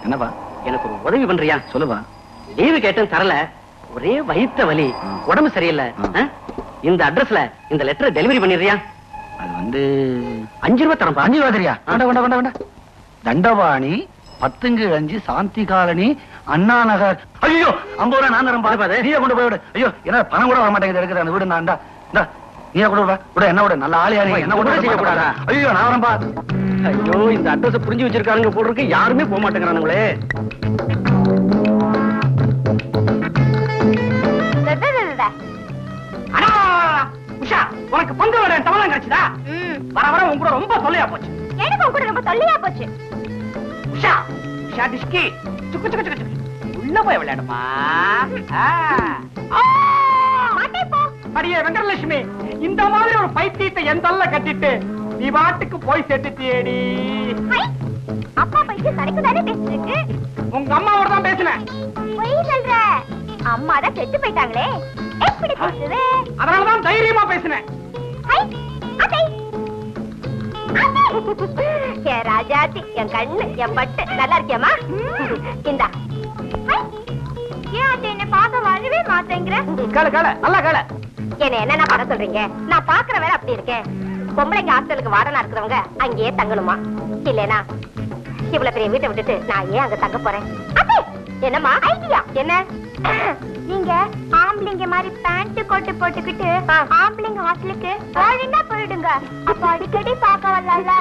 என்னப்பா? எனக்கு ஒரு உதவி பண்றியா? சொல்லுவா. லீவு கேட்டேன் தரல, ஒரே வயிற்று வலி, உடம்பு சரியில்லை. இந்த அட்ரஸ்ல இந்த லெட்டரை டெலிவரி பண்ணிடுறியா? அது வந்து 5 ரூபாய் தரேன். 5 ரூபா தெரியா? வேண்டாம். தண்டபாணி 10-5 சாந்தி காலனி அண்ணா நகர். ஐயோ 50 ரூபா நான் தரேன். நீயே கொண்டு போய் விடு. ஐயோ என்ன பணம் கூட வர மாட்டேங்குது எடுக்கிற அந்த வீடு. நான் நீயே கொண்டு விட என்ன விட நல்ல ஆளியா நீ என்ன கொண்டு செய்யக்கூடாதா? ஐயோ நான் வரேன்பா. ஐயோ இந்த அட்ரஸ் புரிஞ்சு வச்சிருக்காங்க போல இருக்கு, யாருமே போக மாட்டேங்கிறானுங்களே. உஷா உனக்கு பங்கு வர தவணம் கிடைச்சதா? வர வர உங்க கூட ரொம்ப தொல்லையா போச்சு. எனக்கு உங்க கூட ரொம்ப தொல்லையா போச்சு. உஷா உஷா டிஸ்கி சுக்கு சுக்கு சுக்கு உள்ள போய் விளையாடுமா. அடியே வெங்கடலட்சுமி, இந்த மாதிரி ஒரு பைத்தியத்தை எந்தல்ல கட்டிட்டு நீ பாட்டுக்கு போய் செட்டுட்டியேடி. அப்பா பைத்தியம் தனக்கு தானே பேசிருக்கு. உங்க அம்மாவோட தான் பேசினேன். பொய் சொல்ற. அம்மா தான் செத்து போயிட்டாங்களே, எப்படி பேசுது? அதனாலதான் தைரியமா பேசினேன். என் ராஜாத்தி, என் கண்ணு, என் பட்டு நல்லா இருக்கியம்மா? இந்தா. ஏன் அது என்ன பார்க்க வரவே மாட்டேங்கிற? நல்லா கேள. என்ன என்ன பண்ண சொல்றீங்க? நான் பாக்குற வேலை அப்படி இருக்கேன். பொம்பளைங்க ஹாஸ்டலுக்கு வாடனா இருக்கிறவங்க அங்கேயே தங்கணுமா? இல்லனா இவ்வளவு பெரிய வீட்டை விட்டுட்டு நான் ஏன் அங்க தங்க போறேன்? என்னம்மா ஐடியா? என்ன நீங்க ஆம்பளைங்க மாதிரி பேண்ட் கோட்டு போட்டுக்கிட்டு ஆம்பளைங்க ஹாஸ்டலுக்கு ஒழுங்கா போயிடுங்க. அப்ப அடிக்கடி பார்க்க வரல.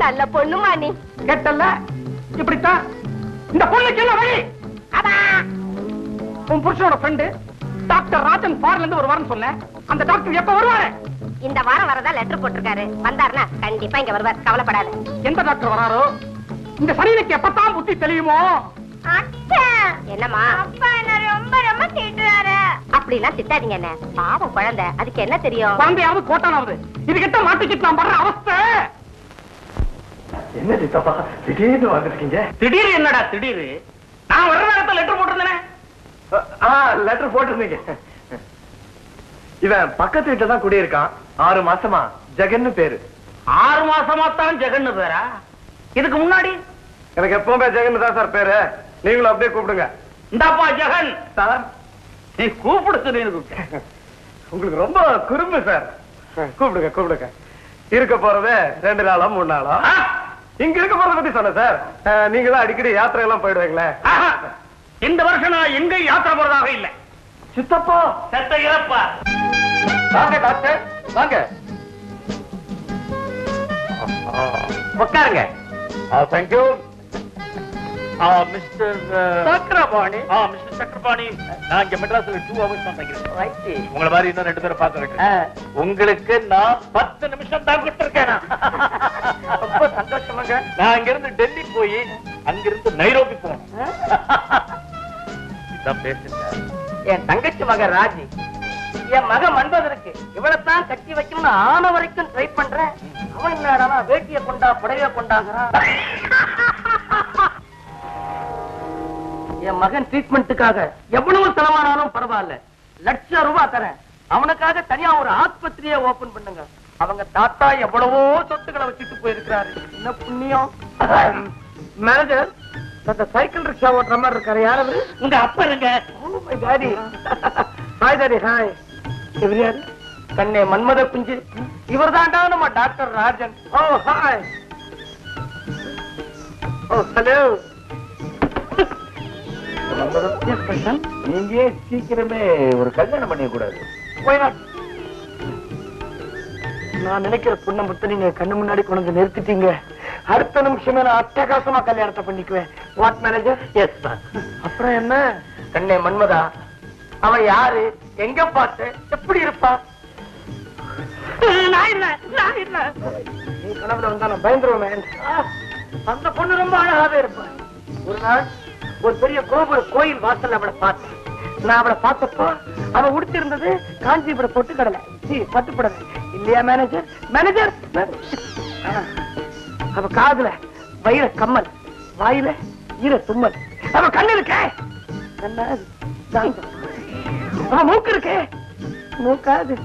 நல்ல பொண்ணுமா நீ. கேட்டல்ல, இப்படித்தான் இந்த பொண்ணுக்கு என்ன வழி? உன் புருஷனோட ஃப்ரெண்டு டாக்டர் ராஜன் ஃபாரின்ல இருந்து ஒரு வாரம் சொன்னேன். அந்த டாக்டர் எப்ப வருவாரு? இந்த வாரம் வரதா லெட்டர் போட்டிருக்காரு. வந்தாருன்னா கண்டிப்பா இங்க வருவார், கவலைப்படாத. எந்த டாக்டர் வராரோ இந்த சரீரக்கு எப்பதான் புத்தி தெளியுமோ? என்னம்மா அப்பா என்ன ரொம்ப ரொம்ப திட்டுறாரு. அப்படிலாம் திட்டாதீங்க. என்ன பாவம் குழந்தை, அதுக்கு என்ன தெரியும்? குழந்தையாவது கோட்டானாவது இது கிட்ட மாட்டிக்கிட்டு நான் படுற அவஸ்தை. என்ன சித்தப்பா திடீர்னு வந்துருக்கீங்க? திடீர் என்னடா திடீர்? நான் வர நேரத்தில் லெட்டர் போட்டிருந்தேனே. லெட்டர் போட்டிருந்தீங்க. இவன் பக்கத்து வீட்டுல தான் குடியிருக்கான். 6 மாசமா ஜெகன்னு பேரு. 6 மாசமா தான் ஜெகன்னு பேரா? இதுக்கு முன்னாடி எனக்கு எப்பவுமே ஜெகன் தான் சார் பேரு. நீங்களும் அப்படியே கூப்பிடுங்க. இந்தாப்பா ஜெகன். சார் நீ கூப்பிடுச்சு. உங்களுக்கு ரொம்ப குறும்பு சார். கூப்பிடுங்க. இருக்க போறது 2 நாளா 3 நாளா? இங்க இருக்க போறத பத்தி சொன்ன சார். நீங்க தான் அடிக்கடி யாத்திரை எல்லாம் போயிடுவீங்களே. இந்த வருஷம் நான் எங்க யாத்திரை போறதாக இல்ல. சித்தப்பா செத்த இறப்பா. வாங்க டாக்டர் வாங்க. உட்காருங்க. Thank you. Mister Chakrapani. Mister Chakrapani, நான் இங்க மெட்ராஸ்ல 2 ஹவர்ஸ் தான் தங்கிருக்கேன். உங்களை மாதிரி இன்னும் 2 பேரை பார்த்துருக்கேன். உங்களுக்கு நான் 10 நிமிஷம் தான் கொடுத்துருக்கேன். ரொம்ப சந்தோஷமாங்க. நான் இங்க இருந்து டெல்லி போய் அங்கிருந்து நைரோபி போனேன். இதான் பேசுறேன். என் தங்கச்சி மக ராஜி, என் மக மன்பதற்கு இவ்வளவுதான் கட்டி வைக்கணும்னு ஆன வரைக்கும் ட்ரை பண்றேன். அவன் என்னடா வேட்டிய கொண்டா புடவைய கொண்டாங்கிறான். என் மகன் ட்ரீட்மெண்ட்டுக்காக எவ்வளவு செலவானாலும் பரவாயில்ல, லட்சம் ரூபாய் தரேன். அவனுக்காக தனியா ஒரு ஆஸ்பத்திரியை ஓபன் பண்ணுங்க. அவங்க தாத்தா எவ்வளவோ சொத்துக்களை வச்சுட்டு போயிருக்கிறாரு. என்ன புண்ணியம். மேனேஜர், அந்த சைக்கிள் ரிக்ஷா ஓட்டுற மாதிரி இருக்காரு. யாரு? உங்க அப்பா இருங்க. டாடி. Hi daddy. ஹாய். இவர் யாரு? கண்ணே மன்மத குஞ்சு. இவர் தாண்டா நம்ம டாக்டர் ராஜன். ஓ ஹாய். ஓ ஹலோ. நீங்க சீக்கிரமே ஒரு கல்யாணம் பண்ணிய கூடாது? நான் நினைக்கிற பொண்ணை மட்டும் நீங்க கண்ணு முன்னாடி கொண்டு நிறுத்திட்டீங்க. அடுத்த நிமிஷமே நான் அட்டகாசமா கல்யாணத்தை பண்ணிக்குவேன். What manager? Yes sir. அப்புறம் என்ன? கண்ணே மன்மதா, அவன் யாரு, எங்க பார்த்து, எப்படி இருப்பான்? நான் இல்ல. நீ கனவுல வந்தா நான் பயந்துருவேன். அந்த பொண்ணு ரொம்ப அழகாவே இருப்பான். ஒரு நாள் ஒரு பெரிய கோபுர கோயில் வாசல் அவளை பார்த்தேன். நான் அவளை பார்த்தப்போ அவ உடுத்திருந்தது காஞ்சிபுரம் பொட்டு கடலை, பட்டுப்படலை இல்லையா மேனேஜர்? மேனேஜர், அவ காதுல வைர கம்மல், வாயில ஈர தும்மல். அவ கண்ணு இருக்கே கண்ணாது, அவ மூக்கு இருக்கே மூக்காது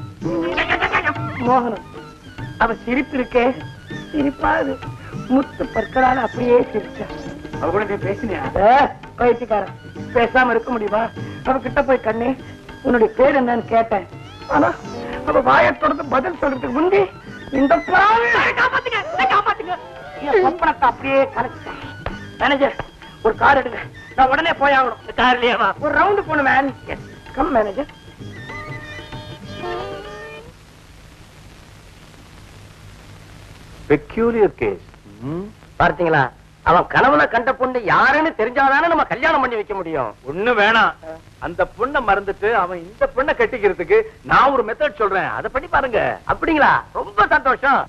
மோகனம். அவ சிரிப்பு இருக்கே சிரிப்பாது, முத்து பற்களால அப்படியே சிரிச்சா. அவ கூட நீ பேசினியா? பயிற்சிக்காரன் பேசாம இருக்க முடியுமா? அவகிட்ட போய் கண்ணே உன்னுடைய பேர் என்னன்னு கேட்டேன். ஆனா அவ வாயை தொடர்ந்து பதில் சொல்றதுக்கு முந்தி இந்த காப்பாத்துங்க என் சொப்பனத்தை அப்படியே கலக்கிட்டேன். மேனேஜர் ஒரு கார் எடுங்க, நான் உடனே போய் ஆகணும். கார்லயே வா, ஒரு ரவுண்டு போன man. Come manager. Peculiar case. பார்த்தீங்களா, அவன் கனவுல கண்ட பொண்ணு யாருன்னு தெரிஞ்சாதானே நம்ம கல்யாணம் பண்ணி வைக்க முடியும். ஒண்ணு வேணாம், அந்த பொண்ணை மறந்துட்டு அவன் இந்த பொண்ணை கட்டிக்கிறதுக்கு நான் ஒரு மெத்தட் சொல்றேன், அதை பண்ணி பாருங்க. அப்படிங்களா? ரொம்ப சந்தோஷம்.